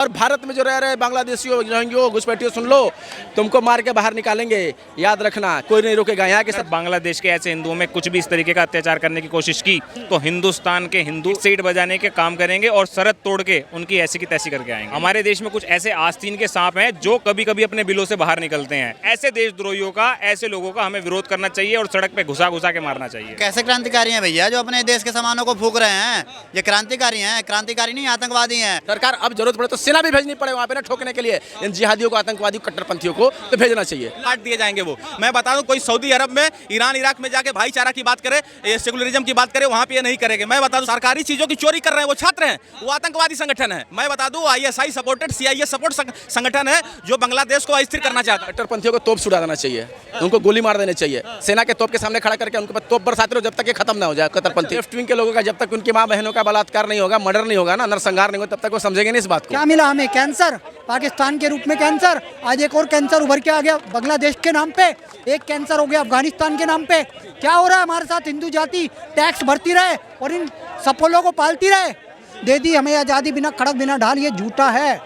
और भारत में जो रह रहे बांग्लादेशियों, रोहिंग्यों, घुसपैठियों, सुन लो, तुमको मार के बाहर निकालेंगे, याद रखना, कोई नहीं रोकेगा। यहाँ के सब बांग्लादेश के ऐसे हिंदुओं में कुछ भी इस तरीके का अत्याचार करने की कोशिश की तो हिंदुस्तान के हिंदू सीट बजाने के काम करेंगे और सरहद तोड़ के उनकी ऐसी की तैसी करके आएंगे। हमारे देश में कुछ ऐसे आस्तीन के सांप हैं जो कभी कभी अपने बिलों से बाहर निकलते हैं। ऐसे देशद्रोहियों का, ऐसे लोगों का हमें विरोध करना चाहिए और सड़क पे घुसा घुसा के मारना चाहिए। कैसे क्रांतिकारी हैं भैया जो अपने देश के सामानों को फूक रहे हैं? ये क्रांतिकारी हैं, क्रांतिकारी नहीं आतंकवादी हैं। सरकार अब जरूरत पड़े तो सेना भी भेजनी पड़े वहाँ पे ना, ठोकने के लिए इन जिहादियों को, आतंकवादियों, कट्टरपंथियों को तो भेजना चाहिए। काट दिए जाएंगे वो। मैं बता दूं, कोई सऊदी अरब में, ईरान, इराक में जाके भाईचारा की बात करे, ये सेकुलरिज्म की बात करे, वहाँ पे ये नहीं करेंगे। मैं बता दूं, सरकारी चीजों की चोरी कर रहे हैं वो छात्र हैं, वो आतंकवादी संगठन है। मैं बता दूं, ISI सपोर्टेड, CIA सपोर्ट संगठन है जो बांग्लादेश को अस्थिर करना चाहता है। कट्टरपंथियों को तोप छुड़ा देना चाहिए, उनको गोली मार देनी चाहिए। सेना के तोप के सामने खड़ा करके उनके तोप बरसाते रहो जब तक ये खत्म ना हो जाए। कट्टरपंथी लेफ्ट विंग के लोगों का जब तक उनकी माँ बहनों का बलात्कार नहीं होगा, मर्डर नहीं होगा ना, नरसंहार नहीं होगा, तब तक वो समझेंगे नहीं इस बात को। क्या मिला हमें? कैंसर। पाकिस्तान के रूप में कैंसर, आज एक और कैंसर उभर के आ गया बांग्लादेश के नाम पे, एक कैंसर हो गया अफगानिस्तान के नाम पे। क्या हो रहा है हमारे साथ? हिंदू जाति टैक्स भरती रहे और इन सपोलों को पालती रहे। दे दी हमें आज़ादी बिना खड़क बिना ढाल, ये झूठा है,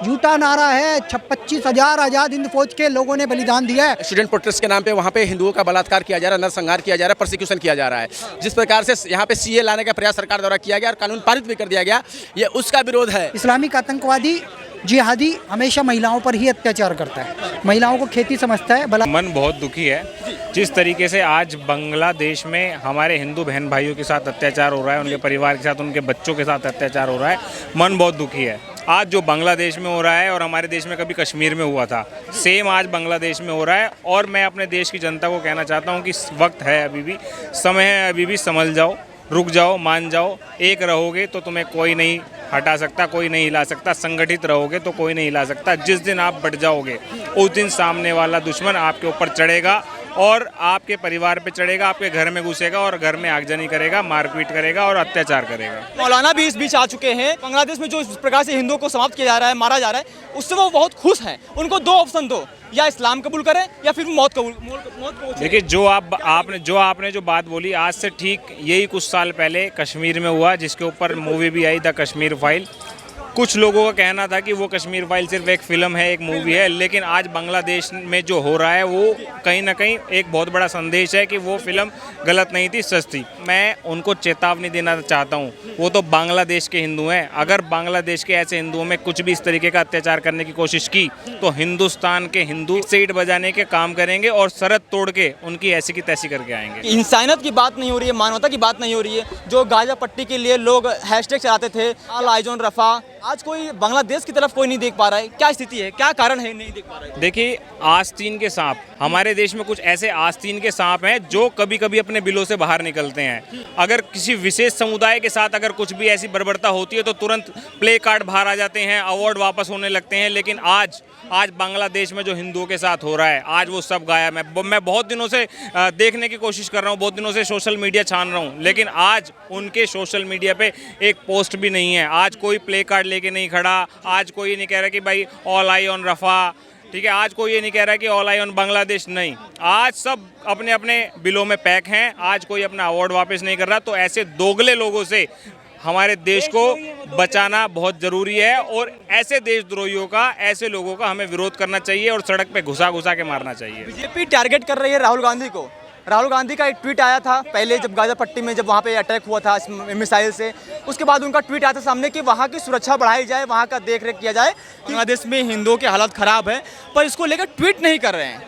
झूठा नारा है। 25,000 आज़ाद हिंद फौज के लोगों ने बलिदान दिया है। स्टूडेंट प्रोटेस्ट के नाम पे वहाँ पे हिंदुओं का बलात्कार किया जा रहा है, नरसंहार किया जा रहा है, प्रोसिक्यूशन किया जा रहा है। जिस प्रकार से यहाँ पे CA लाने का प्रयास सरकार द्वारा किया गया और कानून पारित भी कर दिया गया, ये उसका विरोध है। इस्लामिक आतंकवादी जिहादी हमेशा महिलाओं पर ही अत्याचार करता है, महिलाओं को खेती समझता है। मन बहुत दुखी है जिस तरीके से आज बांग्लादेश में हमारे हिंदू बहन भाइयों के साथ अत्याचार हो रहा है, उनके परिवार के साथ, उनके बच्चों के साथ अत्याचार हो रहा है। मन बहुत दुखी है। आज जो बांग्लादेश में हो रहा है और हमारे देश में कभी कश्मीर में हुआ था, सेम आज बांग्लादेश में हो रहा है। और मैं अपने देश की जनता को कहना चाहता हूँ कि वक्त है, अभी भी समय है, अभी भी संभल जाओ, रुक जाओ, मान जाओ। एक रहोगे तो तुम्हें कोई नहीं हटा सकता, कोई नहीं हिला सकता। संगठित रहोगे तो कोई नहीं हिला सकता। जिस दिन आप बढ़ जाओगे उस दिन सामने वाला दुश्मन आपके ऊपर चढ़ेगा और आपके परिवार पे चढ़ेगा, आपके घर में घुसेगा और घर में आगजनी करेगा, मारपीट करेगा और अत्याचार करेगा। मौलाना भी इस बीच आ चुके हैं। बांग्लादेश में जो इस प्रकार से हिंदुओं को समाप्त किया जा रहा है, मारा जा रहा है, उससे वो बहुत खुश हैं। उनको दो ऑप्शन दो, या इस्लाम कबूल करें या फिर मौत को। देखिए, जो आपने जो बात बोली, आज से ठीक यही कुछ साल पहले कश्मीर में हुआ, जिसके ऊपर मूवी भी आई, द कश्मीर फाइल। कुछ लोगों का कहना था कि वो कश्मीर फाइल सिर्फ एक फिल्म है, एक मूवी है, लेकिन आज बांग्लादेश में जो हो रहा है वो कहीं ना कहीं एक बहुत बड़ा संदेश है कि वो फिल्म गलत नहीं थी, सच थी। मैं उनको चेतावनी देना चाहता हूँ, वो तो बांग्लादेश के हिंदू हैं। अगर बांग्लादेश के ऐसे हिंदुओं में कुछ भी इस तरीके का अत्याचार करने की कोशिश की तो हिंदुस्तान के हिंदू सीट बजाने के काम करेंगे और सरहद तोड़ के उनकी ऐसी की तैसी करके आएंगे। इंसानियत की बात नहीं हो रही है, मानवता की बात नहीं हो रही है। जो गाजा पट्टी के लिए लोग हैशटैग चलाते थे, ऑल आइज ऑन रफा, आज कोई बांग्लादेश की तरफ कोई नहीं देख पा रहा है। क्या स्थिति है, क्या कारण है नहीं देख पा रहे? देखिए, आस्तीन के सांप, हमारे देश में कुछ ऐसे आस्तीन के सांप हैं जो कभी कभी अपने बिलों से बाहर निकलते हैं। अगर किसी विशेष समुदाय के साथ अगर कुछ भी ऐसी बर्बरता होती है तो तुरंत प्ले कार्ड बाहर आ जाते हैं, अवार्ड वापस होने लगते हैं। लेकिन आज बांग्लादेश में जो हिंदुओं के साथ हो रहा है, आज वो सब गायब है। मैं बहुत दिनों से देखने की कोशिश कर रहा हूँ, बहुत दिनों से सोशल मीडिया छान रहा हूँ, लेकिन आज उनके सोशल मीडिया पे एक पोस्ट भी नहीं है। आज कोई प्ले कार्ड लेके नहीं खड़ा, आज कोई ये नहीं कह रहा कि भाई ऑल आई ऑन रफा, ठीक है, आज कोई ये नहीं कह रहा कि ऑल आई ऑन बांग्लादेश, नहीं। आज सब अपने अपने बिलों में पैक हैं, आज कोई अपना अवार्ड वापस नहीं कर रहा। तो ऐसे दोगले लोगों से हमारे देश को बचाना बहुत ज़रूरी है और ऐसे देशद्रोहियों का, ऐसे लोगों का हमें विरोध करना चाहिए और सड़क पे घुसा घुसा के मारना चाहिए। बीजेपी टारगेट कर रही है राहुल गांधी को। राहुल गांधी का एक ट्वीट आया था पहले, जब गाजा पट्टी में जब वहाँ पे अटैक हुआ था मिसाइल से, उसके बाद उनका ट्वीट आया था सामने कि वहाँ की सुरक्षा बढ़ाई जाए, वहाँ का देख रेख किया जाए। बांग्लादेश में हिंदुओं की हालत ख़राब है, पर इसको लेकर ट्वीट नहीं कर रहे हैं।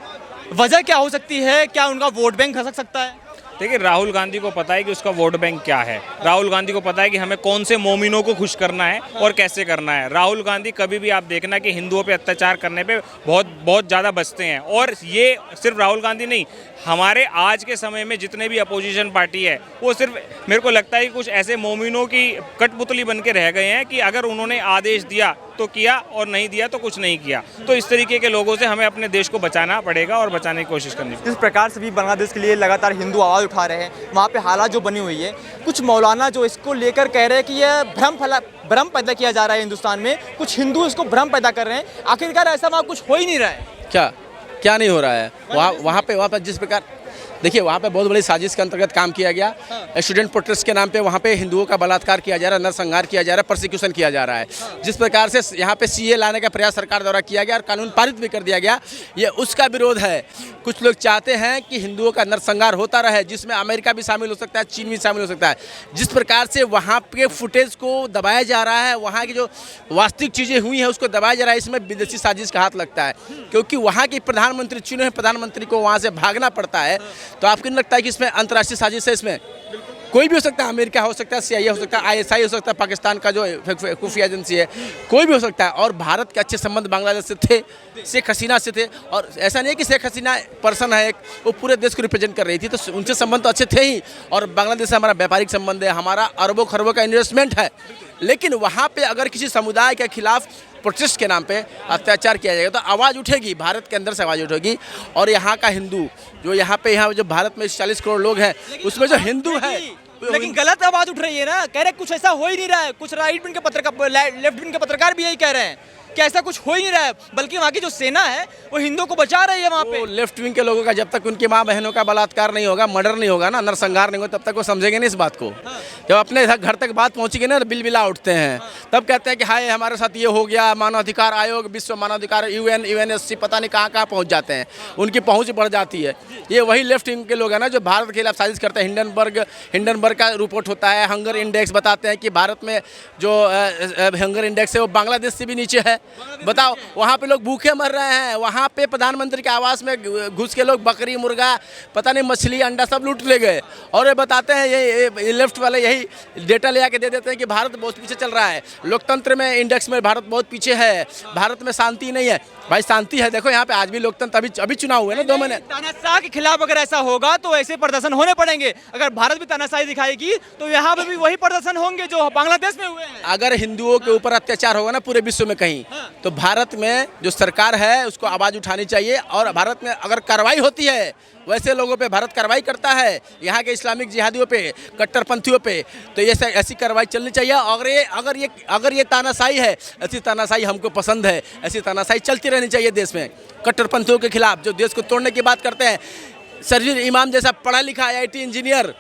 वजह क्या हो सकती है? क्या उनका वोट बैंक खसक सकता है? देखिए, राहुल गांधी को पता है कि उसका वोट बैंक क्या है। राहुल गांधी को पता है कि हमें कौन से मोमिनों को खुश करना है और कैसे करना है। राहुल गांधी कभी भी आप देखना कि हिंदुओं पे अत्याचार करने पे बहुत ज़्यादा बचते हैं। और ये सिर्फ राहुल गांधी नहीं, हमारे आज के समय में जितने भी अपोजिशन पार्टी है, वो सिर्फ, मेरे को लगता है कि कुछ ऐसे मोमिनों की कठपुतली बन के रह गए हैं कि अगर उन्होंने आदेश दिया तो किया और नहीं दिया तो कुछ नहीं किया। तो इस तरीके के लोगों से हमें अपने देश को बचाना पड़ेगा और बचाने की कोशिश करनी पड़ेगी। जिस प्रकार से भी बांग्लादेश के लिए लगातार हिंदू आवाज़ उठा रहे हैं, वहाँ पे हालात जो बनी हुई है, कुछ मौलाना जो इसको लेकर कह रहे हैं कि यह भ्रम पैदा किया जा रहा है हिंदुस्तान में, कुछ हिंदू इसको भ्रम पैदा कर रहे हैं। आखिरकार ऐसा वहाँ कुछ हो ही नहीं रहा है। क्या नहीं हो रहा है? वहाँ पे जिस प्रकार देखिए वहाँ पे बहुत बड़ी साजिश के अंतर्गत काम किया गया। स्टूडेंट प्रोटेस्ट के नाम पे वहाँ पे हिंदुओं का बलात्कार किया जा रहा है, नरसंहार किया जा रहा है, प्रोसिक्यूशन किया जा रहा है। जिस प्रकार से यहाँ पे सीए लाने का प्रयास सरकार द्वारा किया गया और कानून पारित भी कर दिया गया, ये उसका विरोध है। कुछ लोग चाहते हैं कि हिंदुओं का नरसंहार होता रहे, जिसमें अमेरिका भी शामिल हो सकता है, चीन भी शामिल हो सकता है। जिस प्रकार से वहाँ के फुटेज को दबाया जा रहा है, वहाँ की जो वास्तविक चीज़ें हुई हैं उसको दबाया जा रहा है, इसमें विदेशी साजिश का हाथ लगता है। क्योंकि वहाँ की प्रधानमंत्री चुने हुए प्रधानमंत्री को वहाँ से भागना पड़ता है, तो आपको नहीं लगता है कि इसमें अंतर्राष्ट्रीय साजिश है? इसमें कोई भी हो सकता है, अमेरिका हो सकता है, CIA हो सकता है, ISI हो सकता है, पाकिस्तान का जो खुफिया एजेंसी है, कोई भी हो सकता है। और भारत के अच्छे संबंध बांग्लादेश से थे, शेख हसीना से थे। और ऐसा नहीं है कि शेख हसीना पर्सन है एक, वो पूरे देश को रिप्रेजेंट कर रही थी, तो उनसे संबंध तो अच्छे थे ही। और बांग्लादेश से हमारा व्यापारिक संबंध है, हमारा अरबों खरबों का इन्वेस्टमेंट है। लेकिन वहाँ पे अगर किसी समुदाय के खिलाफ प्रोटेस्ट के नाम पे अत्याचार किया जाएगा तो आवाज़ उठेगी, भारत के अंदर से आवाज़ उठेगी। और यहाँ का हिंदू जो यहाँ जो भारत में 40 करोड़ लोग हैं, उसमें जो हिंदू है, लेकिन गलत आवाज उठ रही है ना। कह रहे कुछ ऐसा हो ही नहीं रहा है। कुछ राइट विंग के पत्रकार, लेफ्ट विंग के पत्रकार भी यही कह रहे हैं कि ऐसा कुछ हो ही नहीं रहा है, बल्कि वहाँ की जो सेना है वो हिंदुओं को बचा रही है। वहाँ पे लेफ्ट विंग के लोगों का जब तक उनकी माँ बहनों का बलात्कार नहीं होगा, मर्डर नहीं होगा ना, नरसंहार नहीं होगा, तब तक वो समझेंगे नहीं इस बात को। जब अपने घर तक बात पहुँचेगी ना, बिलबिला उठते हैं, तब कहते हैं कि हाय हमारे साथ ये हो गया। मानवाधिकार आयोग, विश्व मानवाधिकार, UN, UNSC, पता नहीं कहाँ पहुँच जाते हैं, उनकी पहुँच बढ़ जाती है। ये वही लेफ्ट विंग के लोग हैं ना जो भारत के खिलाफ साजिश करते हैं। हिंडनबर्ग का रिपोर्ट होता है, हंगर इंडेक्स बताते हैं कि भारत में जो हंगर इंडेक्स है वो बांग्लादेश से भी नीचे है। बताओ, वहाँ पे लोग भूखे मर रहे हैं, वहाँ पे प्रधानमंत्री के आवास में घुस के लोग बकरी, मुर्गा, पता नहीं मछली, अंडा सब लूट ले गए। और ये बताते हैं, ये लेफ्ट वाले यही डेटा ले आके दे देते हैं कि भारत बहुत पीछे चल रहा है, लोकतंत्र में इंडेक्स में भारत बहुत पीछे है, भारत में शांति नहीं है। भाई शांति है, देखो यहाँ पे आज भी लोकतंत्र, अभी चुनाव हुए ना 2 महीने। तानाशाह के खिलाफ अगर ऐसा होगा तो ऐसे प्रदर्शन होने पड़ेंगे। अगर भारत भी तानाशाही दिखाएगी तो यहाँ पे भी वही प्रदर्शन होंगे जो बांग्लादेश में हुए हैं। अगर हिंदुओं के ऊपर अत्याचार होगा ना पूरे विश्व में कहीं, तो भारत में जो सरकार है उसको आवाज़ उठानी चाहिए। और भारत में अगर कार्रवाई होती है, वैसे लोगों पे भारत कार्रवाई करता है, यहाँ के इस्लामिक जिहादियों पे, कट्टरपंथियों पे, तो ये ऐसी कार्रवाई चलनी चाहिए। अगर ये तानाशाही है, ऐसी तानाशाही हमको पसंद है, ऐसी तानाशाही चलती रहनी चाहिए देश में। कट्टरपंथियों के खिलाफ जो देश को तोड़ने की बात करते हैं, शर्जील इमाम जैसा पढ़ा लिखा IIT इंजीनियर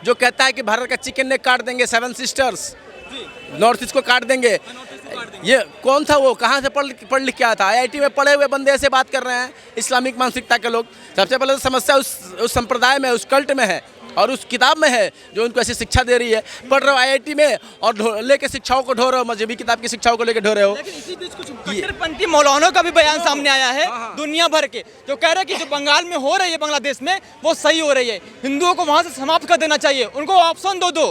जो कहता है कि भारत का चिकन नेक काट देंगे, 7 सिस्टर्स, नॉर्थ ईस्ट को काट देंगे, ये कौन था? वो कहाँ से पढ़ लिख के आया था? IIT में पढ़े हुए बंदे ऐसे बात कर रहे हैं, इस्लामिक मानसिकता के लोग। सबसे पहले तो समस्या उस संप्रदाय में, उस कल्ट में है और उस किताब में है जो उनको ऐसी शिक्षा दे रही है। पढ़ रहे हो IIT में और लेके शिक्षाओं को ढो रहे हो, मजहबी किताब की शिक्षाओं को लेकर ढो रहे हो। लेकिन इसी बीच कुछ कट्टरपंथी मौलानों का भी बयान सामने आया है दुनिया भर के, जो कह रहे हैं कि जो बंगाल में हो रही है, बांग्लादेश में, वो सही हो रही है। हिंदुओं को वहाँ से समाप्त कर देना चाहिए, उनको ऑप्शन दो,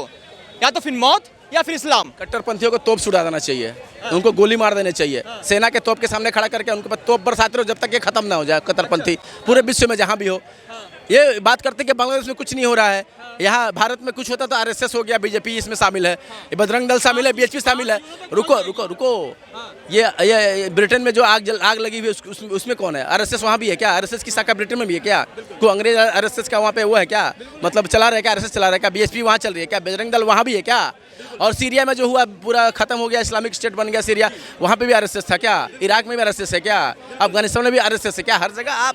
या तो फिर मौत या फिर इस्लाम। कट्टरपंथियों को तोप छुड़ा देना चाहिए, उनको गोली मार देनी चाहिए। सेना के तोप के सामने खड़ा करके उनके पास तोप बरसाते रहो जब तक ये खत्म ना हो जाए कट्टरपंथी, पूरे विश्व में जहाँ भी हो। ये बात करते हैं कि बांग्लादेश में कुछ नहीं हो रहा है, यहाँ भारत में कुछ होता तो RSS हो गया, BJP इसमें शामिल है, ये बजरंग दल शामिल है, BHP शामिल है। रुको, ये ब्रिटेन में जो आग लगी हुई है उसमें कौन है? RSS वहाँ भी है क्या? RSS की शाखा ब्रिटेन में भी है क्या? कोई अंग्रेज RSS का वहाँ पे वो है क्या, मतलब चला रहा है क्या? RSS चला रहा है क्या? BHP वहाँ चल रही है क्या? बजरंग दल वहाँ भी है क्या? और सीरिया में जो हुआ पूरा खत्म हो गया, इस्लामिक स्टेट बन गया सीरिया, वहाँ पे भी RSS था क्या? इराक में भी RSS है क्या? अफगानिस्तान में भी RSS है क्या? हर जगह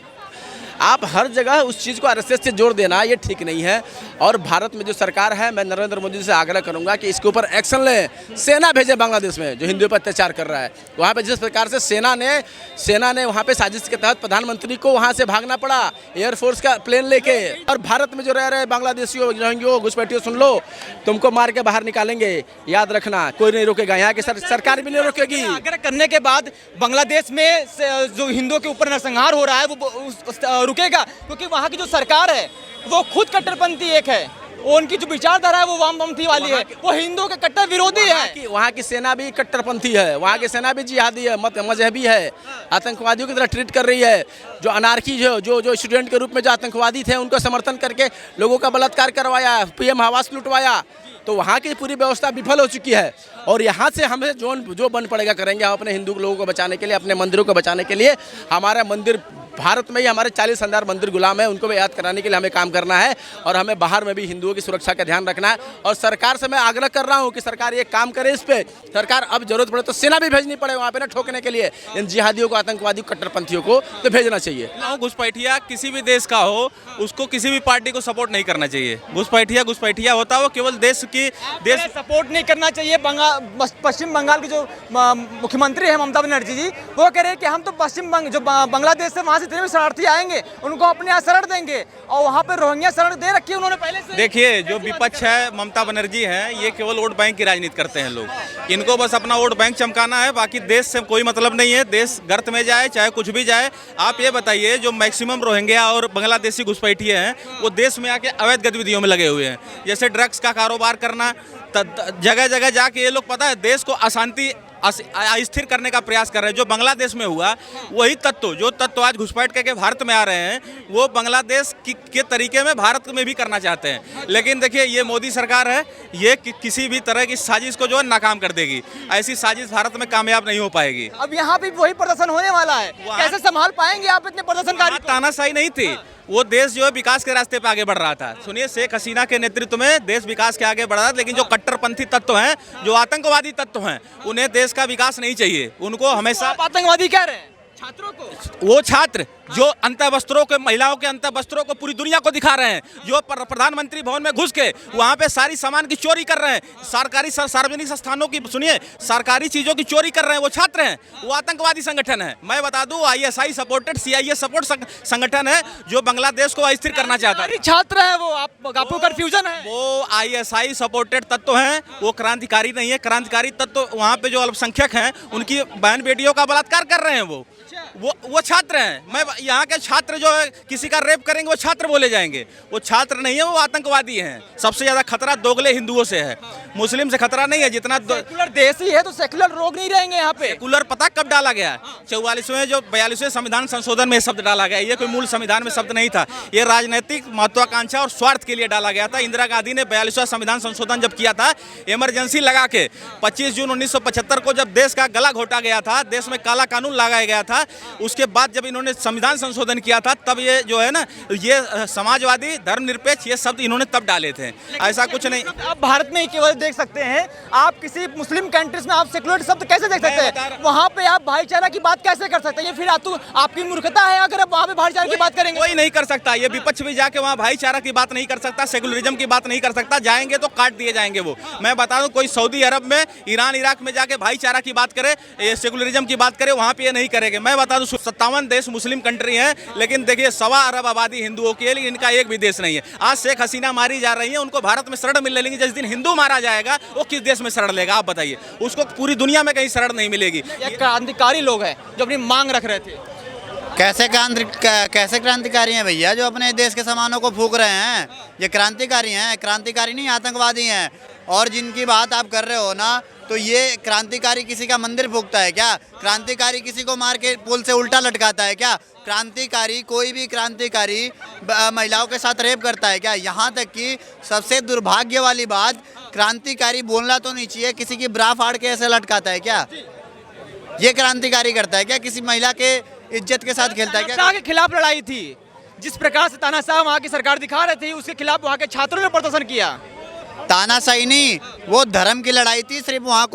आप हर जगह उस चीज़ को RSS से जोड़ देना ये ठीक नहीं है। और भारत में जो सरकार है, मैं नरेंद्र मोदी से आग्रह करूंगा कि इसके ऊपर एक्शन लें, सेना भेजे बांग्लादेश में जो हिंदुओं पर अत्याचार कर रहा है। वहाँ पे जिस प्रकार से सेना ने वहाँ पे साजिश के तहत प्रधानमंत्री को वहाँ से भागना पड़ा एयरफोर्स का प्लेन लेके। और भारत में जो रह रहे बांग्लादेशियों, रोहिंग्यों, घुसपैठियों, सुन लो, तुमको मार के बाहर निकालेंगे, याद रखना, कोई नहीं रोकेगा, यहाँ की सरकार भी नहीं रोकेगी। आग्रह करने के बाद बांग्लादेश में जो हिंदुओं के ऊपर नरसंहार हो रहा है वो रुकेगा, क्योंकि वहाँ की जो सरकार है वो खुद कट्टरपंथी एक है, वो उनकी जो विचारधारा है वो वामपंथी वाली है, वो हिंदुओं के कट्टर विरोधी है। वहाँ की सेना भी कट्टरपंथी है, वहाँ की सेना भी जिहादी है, मजहबी है, आतंकवादियों की तरह ट्रीट कर रही है। जो अनारकी जो स्टूडेंट के रूप में जो आतंकवादी थे उनको समर्थन करके लोगों का बलात्कार करवाया, PM आवास लुटवाया, तो वहाँ की पूरी व्यवस्था विफल हो चुकी है। और यहाँ से हमें जो बन पड़ेगा करेंगे हम अपने हिंदू लोगों को बचाने के लिए, अपने मंदिरों को बचाने के लिए। हमारा मंदिर भारत में ही हमारे 40,000 मंदिर गुलाम हैं, उनको भी याद कराने के लिए हमें काम करना है और हमें बाहर में भी हिंदुओं की सुरक्षा का ध्यान रखना है। और सरकार से मैं आग्रह कर रहा हूँ कि सरकार ये काम करे इस पे। सरकार अब जरूरत पड़े तो सेना भी भेजनी पड़े वहाँ पे ना, ठोकने के लिए इन जिहादियों को, आतंकवादियों, कट्टरपंथियों को तो भेजना चाहिए। घुसपैठिया किसी भी देश का हो, उसको किसी भी पार्टी को सपोर्ट नहीं करना चाहिए। घुसपैठिया होता है, वो केवल देश सपोर्ट नहीं करना चाहिए। पश्चिम बंगाल की जो मुख्यमंत्री है ममता बनर्जी जी, वो कह रहे हैं कि हम तो बांग्लादेश से वहाँ से जितने भी शरणार्थी आएंगे उनको अपने यहाँ शरण देंगे, और वहाँ पे रोहिंग्या शरण दे रखी है उन्होंने पहले से। देखिए, जो विपक्ष है, ममता बनर्जी है, ये केवल वोट बैंक की राजनीति करते हैं लोग। इनको बस अपना वोट बैंक चमकाना है, बाकी देश से कोई मतलब नहीं है। देश गर्त में जाए चाहे कुछ भी जाए। आप ये बताइए, जो मैक्सिमम रोहिंग्या और बांग्लादेशी घुसपैठिए हैं, वो देश में आके अवैध गतिविधियों में लगे हुए हैं, जैसे ड्रग्स का कारोबार करना। जगह जगह जाके ये लोग, पता है, देश को अशांति अस्थिर करने का प्रयास कर रहे हैं। जो बांग्लादेश में हुआ, वही जो तत्व आज घुसपैठ करके भारत में आ रहे हैं, वो बांग्लादेश के तरीके में भारत में भी करना चाहते हैं। लेकिन देखिए, ये मोदी सरकार है, ये किसी भी तरह की साजिश को जो है नाकाम कर देगी। ऐसी साजिश भारत में कामयाब नहीं हो पाएगी। अब यहाँ भी वही प्रदर्शन होने वाला है, कैसे संभाल पाएंगे आप इतने प्रदर्शनकारी? तानाशाही नहीं थी, वो देश जो है विकास के रास्ते पे आगे बढ़ रहा था। सुनिए, शेख हसीना के नेतृत्व में देश विकास के आगे बढ़ रहा था, लेकिन जो कट्टरपंथी तत्व हैं, जो आतंकवादी तत्व हैं, उन्हें देश का विकास नहीं चाहिए। उनको हमेशा आतंकवादी कह रहे हैं छात्रों को। वो छात्र जो अंतःवस्त्रों के, महिलाओं के अंतःवस्त्रों को पूरी दुनिया को दिखा रहे हैं, जो प्रधानमंत्री भवन में घुस के वहाँ पे सारी सामान की चोरी कर रहे हैं, सार्वजनिक स्थानों की, सुनिए, सरकारी चीजों की चोरी कर रहे हैं, वो छात्र हैं, वो आतंकवादी संगठन है। मैं बता दूं, ISI सपोर्टेड, CIA सपोर्ट संगठन है, जो बांग्लादेश को अस्थिर करना चाहता है। छात्र है वो, आपको कंफ्यूजन है। वो ISI सपोर्टेड तत्व हैं, वो क्रांतिकारी नहीं है। क्रांतिकारी तत्व वहाँ पे जो अल्पसंख्यक हैं, उनकी बहन बेटियों का बलात्कार कर रहे हैं। वो छात्र हैं। मैं यहाँ के छात्र जो है, किसी का रेप करेंगे वो छात्र बोले जाएंगे। वो छात्र नहीं है, वो आतंकवादी हैं। सबसे ज्यादा खतरा दोगले हिंदुओं से है, मुस्लिम से खतरा नहीं है। जितना सेकुलर देश ही है तो सेकुलर लोग नहीं रहेंगे यहाँ पे। सेकुलर पता कब डाला गया? 42वें संविधान संशोधन में शब्द डाला गया। ये कोई मूल संविधान में शब्द नहीं था, ये राजनीतिक महत्वाकांक्षा और स्वार्थ के लिए डाला गया था। इंदिरा गांधी ने 42वां संविधान संशोधन जब किया था, इमरजेंसी लगा के, 25 जून 1975 को जब देश का गला घोटा गया था, देश में काला कानून लगाया गया था, उसके बाद जब इन्होंने संविधान संशोधन किया था, तब ये जो है ना, ये समाजवादी, धर्मनिरपेक्ष, ये शब्द इन्होंने तब डाले थे। ऐसा कुछ नहीं। आप भारत में ही केवल देख सकते हैं, आप किसी मुस्लिम कंट्रीज में आप सेकुलर शब्द कैसे देख सकते हैं? वहाँ पे आप भाईचारा की बात कैसे कर सकते हैं? ये फिर आपकी मूर्खता है अगर आप वहाँ पे भाईचारा की बात करेंगे। कोई नहीं कर सकता, ये विपक्ष भी जाके वहाँ भाईचारा की बात नहीं कर सकता, सेकुलरिज्म की बात नहीं कर सकता। जाएंगे तो काट दिए जाएंगे वो। मैं बता दूं, कोई सऊदी अरब में, ईरान, इराक में जाके भाईचारा की बात करे, सेकुलरिज्म की बात करे, वहाँ पे ये नहीं करेंगे। मैं बता दूं, 57 देश मुस्लिम कंट्री हैं, लेकिन देखिए 1.25 अरब आबादी हिंदुओं की है, लेकिन इनका एक भी देश नहीं है। आज शेख हसीना मारी जा रही है, उनको भारत में शरण मिलने लगी। जिस दिन हिंदू मारा जाएगा, वो किस देश में शरण लेगा? आप बताइए। उसको पूरी दुनिया में कहीं शरण नहीं मिलेगी। ये क्रांतिकारी लोग हैं जो अपनी मांग रख रहे थे। कैसे क्रांतिकारी हैं भैया, जो अपने देश के सामानों को फूंक रहे हैं? ये क्रांतिकारी हैं, क्रांतिकारी नहीं, आतंकवादी हैं। और जिनकी बात आप कर रहे हो ना, तो ये क्रांतिकारी किसी का मंदिर फूंकता है क्या? क्रांतिकारी किसी को मार के पुल से उल्टा लटकाता है क्या? क्रांतिकारी, कोई भी क्रांतिकारी महिलाओं के साथ रेप करता है क्या? यहाँ तक कि सबसे दुर्भाग्य वाली बात, क्रांतिकारी बोलना तो नहीं चाहिए, किसी की ब्रा फाड़ के ऐसे लटकाता है क्या? ये क्रांतिकारी करता है क्या? किसी महिला के इज्जत के साथ खेलता है क्या? तानाशाह के खिलाफ लड़ाई थी, जिस प्रकार से तानाशाह वहाँ की सरकार दिखा रही थी, उसके खिलाफ वहाँ के छात्रों ने प्रदर्शन किया। तानाशाही नहीं, वो धर्म की लड़ाई थी। सिर्फ वहाँ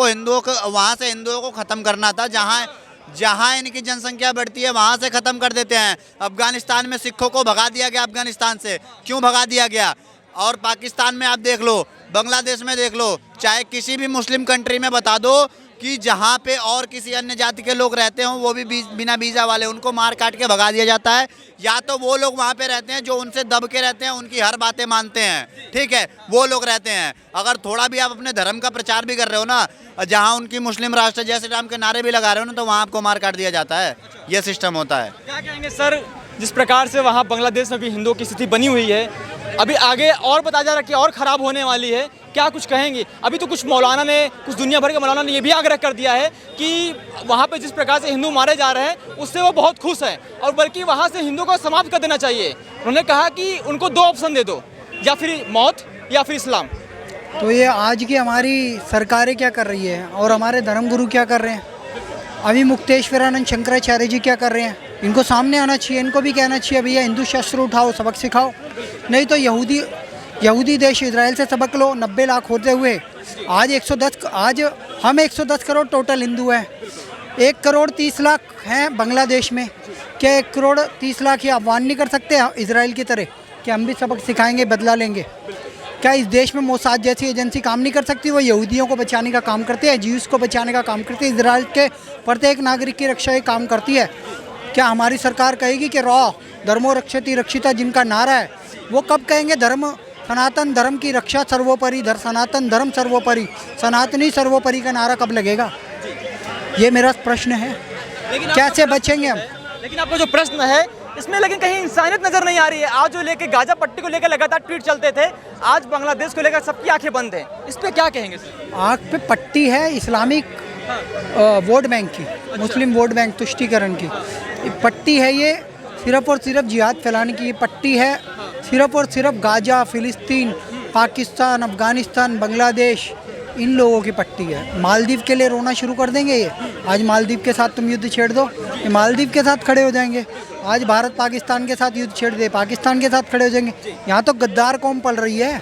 से हिंदुओं को खत्म करना था। जहाँ इनकी जनसंख्या बढ़ती है, वहाँ से खत्म कर देते हैं। अफगानिस्तान में सिखों को भगा दिया गया, अफगानिस्तान से क्यों भगा दिया गया? और पाकिस्तान में आप देख लो, बांग्लादेश में देख लो, चाहे किसी भी मुस्लिम कंट्री में बता दो कि जहाँ पे और किसी अन्य जाति के लोग रहते हों, वो भी बिना वीज़ा वाले, उनको मार काट के भगा दिया जाता है। या तो वो लोग वहाँ पे रहते हैं जो उनसे दब के रहते हैं, उनकी हर बातें मानते हैं, ठीक है, वो लोग रहते हैं। अगर थोड़ा भी आप अपने धर्म का प्रचार भी कर रहे हो ना, जहाँ उनकी मुस्लिम राष्ट्र जय श्री राम के नारे भी लगा रहे हो ना, तो वहाँ आपको मार काट दिया जाता है। ये सिस्टम होता है। क्या कहेंगे सर, जिस प्रकार से वहाँ बांग्लादेश में भी हिंदुओं की स्थिति बनी हुई है, अभी आगे और बताया जा रहा है कि और ख़राब होने वाली है, क्या कुछ कहेंगे? अभी तो कुछ मौलाना ने, कुछ दुनिया भर के मौलाना ने ये भी आग्रह कर दिया है कि वहाँ पे जिस प्रकार से हिंदू मारे जा रहे हैं, उससे वो बहुत खुश हैं, और बल्कि वहाँ से हिंदुओं को समाप्त कर देना चाहिए। उन्होंने कहा कि उनको 2 ऑप्शन दे दो, या फिर मौत या फिर इस्लाम। तो ये आज की हमारी सरकारें क्या कर रही है और हमारे धर्मगुरु क्या कर रहे हैं? अभी मुक्तेश्वरानंद शंकराचार्य जी क्या कर रहे हैं? इनको सामने आना चाहिए, इनको भी कहना चाहिए भैया हिंदू शस्त्र उठाओ, सबक सिखाओ। नहीं तो यहूदी देश इजराइल से सबक लो। 90 लाख होते हुए आज हम 110 करोड़ टोटल हिंदू हैं। 1 करोड़ 30 लाख हैं बांग्लादेश में। क्या 1 करोड़ 30 लाख ये अफवान नहीं कर सकते इजराइल की तरह कि हम भी सबक सिखाएंगे, बदला लेंगे? क्या इस देश में मोसाद जैसी एजेंसी काम नहीं कर सकती? वो यहूदियों को बचाने का काम करती है, ज्यूस को बचाने का काम करती है, इजराइल के प्रत्येक नागरिक की रक्षा ये काम करती है। क्या हमारी सरकार कहेगी कि धर्मो रक्षति रक्षिता जिनका नारा है वो कब कहेंगे सनातन धर्म की रक्षा सर्वोपरि, सनातन धर्म सर्वोपरि, सनातनी सर्वोपरि का नारा कब लगेगा? ये मेरा प्रश्न है। कैसे बचेंगे हम? लेकिन आपका जो प्रश्न है इसमें लेकिन कहीं इंसानियत नजर नहीं आ रही है। आज जो लेके गाजा पट्टी को लेकर लगातार ट्वीट चलते थे, आज बांग्लादेश को लेकर सबकी आंखें बंद हैं। इस पे क्या कहेंगे सर? आँख पे पट्टी है इस्लामिक वोट बैंक की, मुस्लिम वोट बैंक तुष्टीकरण की पट्टी है। ये सिर्फ और सिर्फ जिहाद फैलाने की ये पट्टी है। सिर्फ और सिर्फ गाजा, फिलिस्तीन, पाकिस्तान, अफगानिस्तान, बांग्लादेश इन लोगों की पट्टी है। मालदीव के लिए रोना शुरू कर देंगे ये। आज मालदीव के साथ तुम युद्ध छेड़ दो, ये मालदीव के साथ खड़े हो जाएंगे। आज भारत पाकिस्तान के साथ युद्ध छेड़ दे, पाकिस्तान के साथ खड़े हो जाएंगे। यहाँ तो गद्दार कौम पल रही है।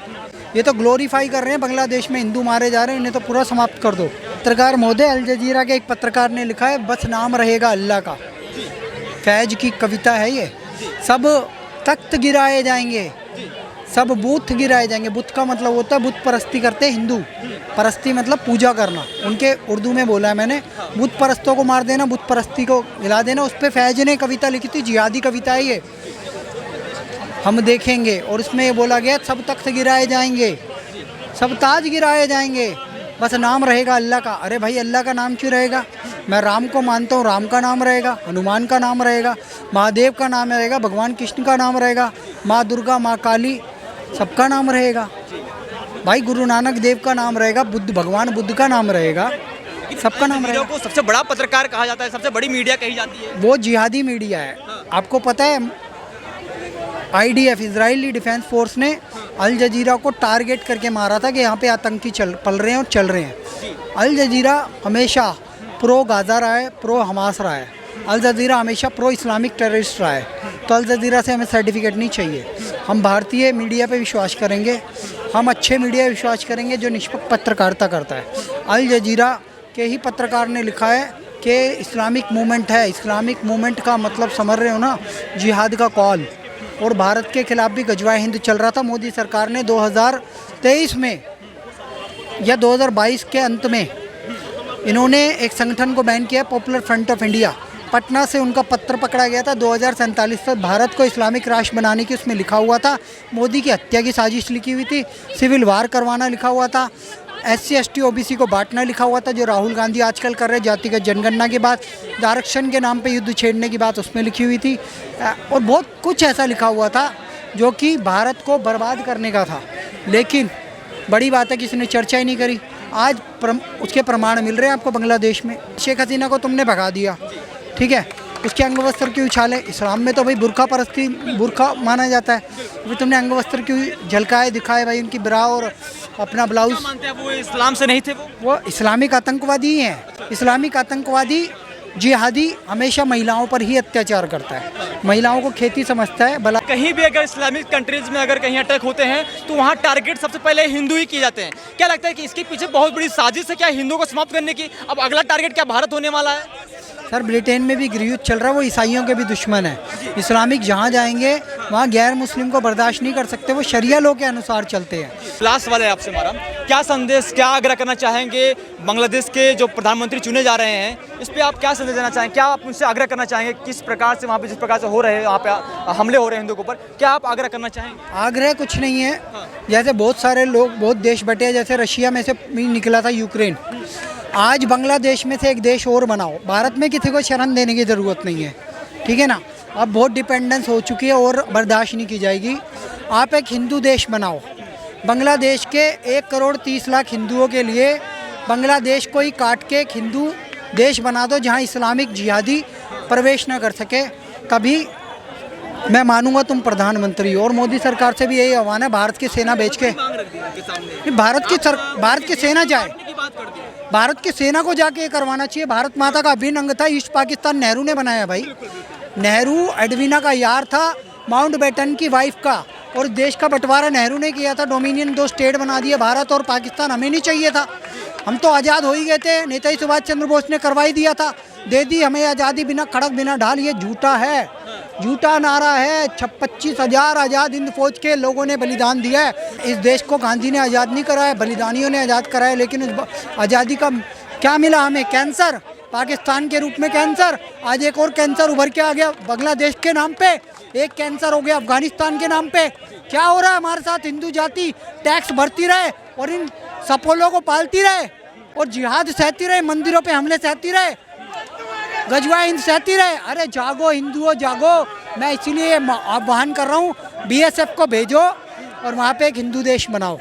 ये तो ग्लोरीफाई कर रहे हैं बांग्लादेश में हिंदू मारे जा रहे हैं, इन्हें तो पूरा समाप्त कर दो। पत्रकार महोदय, अल जजीरा के एक पत्रकार ने लिखा है, बस नाम रहेगा अल्लाह का। फैज की कविता है ये। सब तख्त गिराए जाएंगे, सब बुत गिराए जाएंगे। बुत का मतलब होता है बुत परस्ती करते हैं हिंदू। परस्ती मतलब पूजा करना, उनके उर्दू में बोला है मैंने। बुत परस्तों को मार देना, बुत परस्ती को हिला देना। उस पर फैज ने कविता लिखी थी, जिहादी कविता है ये। हम देखेंगे और उसमें ये बोला गया सब तख्त गिराए जाएंगे, सब ताज गिराए जाएंगे, बस नाम रहेगा अल्लाह का। अरे भाई अल्लाह का नाम क्यों रहेगा? मैं राम को मानता हूँ, राम का नाम रहेगा, हनुमान का नाम रहेगा, महादेव का नाम रहेगा, भगवान कृष्ण का नाम रहेगा, माँ दुर्गा, माँ काली, सबका नाम रहेगा। भाई गुरु नानक देव का नाम रहेगा, भगवान बुद्ध का नाम रहेगा, सबका नाम रहेगा। को सबसे बड़ा पत्रकार कहा जाता है, सबसे बड़ी मीडिया कही जाती है। वो जिहादी मीडिया है। आपको पता है IDF इजरायली डिफेंस फोर्स ने अल जजीरा को टारगेट करके मारा था कि यहाँ पे आतंकी पल रहे हैं और चल रहे हैं। अल जजीरा हमेशा प्रो गाज़ा रहा है, प्रो हमास रहा है। अल जजीरा हमेशा प्रो इस्लामिक टेररिस्ट रहा है। तो अल जजीरा से हमें सर्टिफिकेट नहीं चाहिए। हम भारतीय मीडिया पे विश्वास करेंगे, हम अच्छे मीडिया विश्वास करेंगे जो निष्पक्ष पत्रकारिता करता है। अल जजीरा के ही पत्रकार ने लिखा है कि इस्लामिक मूवमेंट है। इस्लामिक मूवमेंट का मतलब समझ रहे हो ना, जिहाद का कॉल। और भारत के खिलाफ भी गजवाए हिंद चल रहा था। मोदी सरकार ने 2023 में या 2022 के अंत में इन्होंने एक संगठन को बैन किया, popular front of India. Patna से उनका पत्र पकड़ा गया था। 2047 तक भारत को इस्लामिक राष्ट्र बनाने की उसमें लिखा हुआ था। मोदी की हत्या की साजिश लिखी हुई थी, सिविल वार करवाना लिखा हुआ था, SC ST OBC को बांटना लिखा हुआ था, जो राहुल गांधी आजकल कर रहे जातिगत जनगणना की बात, आरक्षण के नाम पे युद्ध छेड़ने की बात उसमें लिखी हुई थी। और बहुत कुछ ऐसा लिखा हुआ था जो कि भारत को बर्बाद करने का था। लेकिन बड़ी बात है किसी ने चर्चा ही नहीं करी। आज उसके प्रमाण मिल रहे हैं आपको बांग्लादेश में। शेख हसीना को तुमने भगा दिया, ठीक है, उसके अंग वस्त्र क्यों उछाले? इस्लाम में तो भाई बुरखा परस्ती, बुरखा माना जाता है। अभी तुमने अंग वस्त्र क्यों झलकाए दिखाए भाई, उनकी ब्रा और अपना ब्लाउज? मानते हैं वो इस्लाम से नहीं थे? वो इस्लामिक आतंकवादी ही हैं। इस्लामिक आतंकवादी जिहादी हमेशा महिलाओं पर ही अत्याचार करता है, महिलाओं को खेती समझता है। भला कहीं भी अगर इस्लामिक कंट्रीज में अगर कहीं अटैक होते हैं तो वहाँ टारगेट सबसे पहले हिंदू ही किए जाते हैं। क्या लगता है कि इसके पीछे बहुत बड़ी साजिश है क्या हिंदुओं को समाप्त करने की? अब अगला टारगेट क्या भारत होने वाला है? सर ब्रिटेन में भी गृहयुद्ध चल रहा है, वो ईसाइयों के भी दुश्मन है। इस्लामिक जहाँ जाएंगे वहाँ गैर मुस्लिम को बर्दाश्त नहीं कर सकते, वो शरिया लॉ के अनुसार चलते हैं। लास्ट वाले आपसे हमारा क्या संदेश, क्या आग्रह करना चाहेंगे बांग्लादेश के जो प्रधानमंत्री चुने जा रहे हैं, इस पे आप क्या संदेश देना चाहेंगे? क्या आप उनसे आग्रह करना चाहेंगे? किस प्रकार से वहाँ पे जिस प्रकार से हो रहे हैं, वहाँ पे हमले हो रहे हैं हिंदुओं के ऊपर, क्या आप आग्रह करना चाहेंगे? आग्रह कुछ नहीं है। जैसे बहुत सारे लोग, बहुत देश बटे हैं, जैसे रशिया में से निकला था यूक्रेन। आज बांग्लादेश में से एक देश और बनाओ। भारत में किसी को शरण देने की ज़रूरत नहीं है, ठीक है ना। अब बहुत डिपेंडेंस हो चुकी है और बर्दाश्त नहीं की जाएगी। आप एक हिंदू देश बनाओ। बांग्लादेश के 1 करोड़ 30 लाख हिंदुओं के लिए बांग्लादेश को ही काट के एक हिंदू देश बना दो जहां इस्लामिक जिहादी प्रवेश न कर सके। कभी मैं मानूंगा तुम प्रधानमंत्री हो। और मोदी सरकार से भी यही आह्वान है, भारत की सेना बेच के, भारत की सेना जाए, भारत की सेना को जाके ये करवाना चाहिए। भारत माता का अभिन्न अंग था, ईस्ट पाकिस्तान नेहरू ने बनाया भाई। नेहरू एडवीना का यार था, माउंटबेटन की वाइफ का, और देश का बंटवारा नेहरू ने किया था, डोमिनियन 2 स्टेट बना दिए, भारत और पाकिस्तान, हमें नहीं चाहिए था। हम तो आज़ाद हो ही गए थे, नेताजी सुभाष चंद्र बोस ने करवा ही दिया था, दे दी हमें आज़ादी बिना खड़क बिना ढाल। ये झूठा है, झूठा नारा है। 25,000 आज़ाद हिंद फौज के लोगों ने बलिदान दिया है। इस देश को गांधी ने आज़ाद नहीं कराया, बलिदानियों ने आज़ाद कराया, लेकिन उस आज़ादी का क्या मिला हमें? कैंसर, पाकिस्तान के रूप में कैंसर। आज एक और कैंसर उभर के आ गया बांग्लादेश के नाम पे, एक कैंसर हो गया अफगानिस्तान के नाम पे। क्या हो रहा है हमारे साथ? हिंदू जाति टैक्स भरती रहे और इन सपोलों को पालती रहे और जिहाद सहती रहे, मंदिरों पे हमले सहती रहे, गजवा हिंद सहती रहे। अरे जागो हिंदुओं जागो। मैं इसीलिए आह्वान कर रहा हूँ, BSF को भेजो और वहाँ पे एक हिंदू देश बनाओ।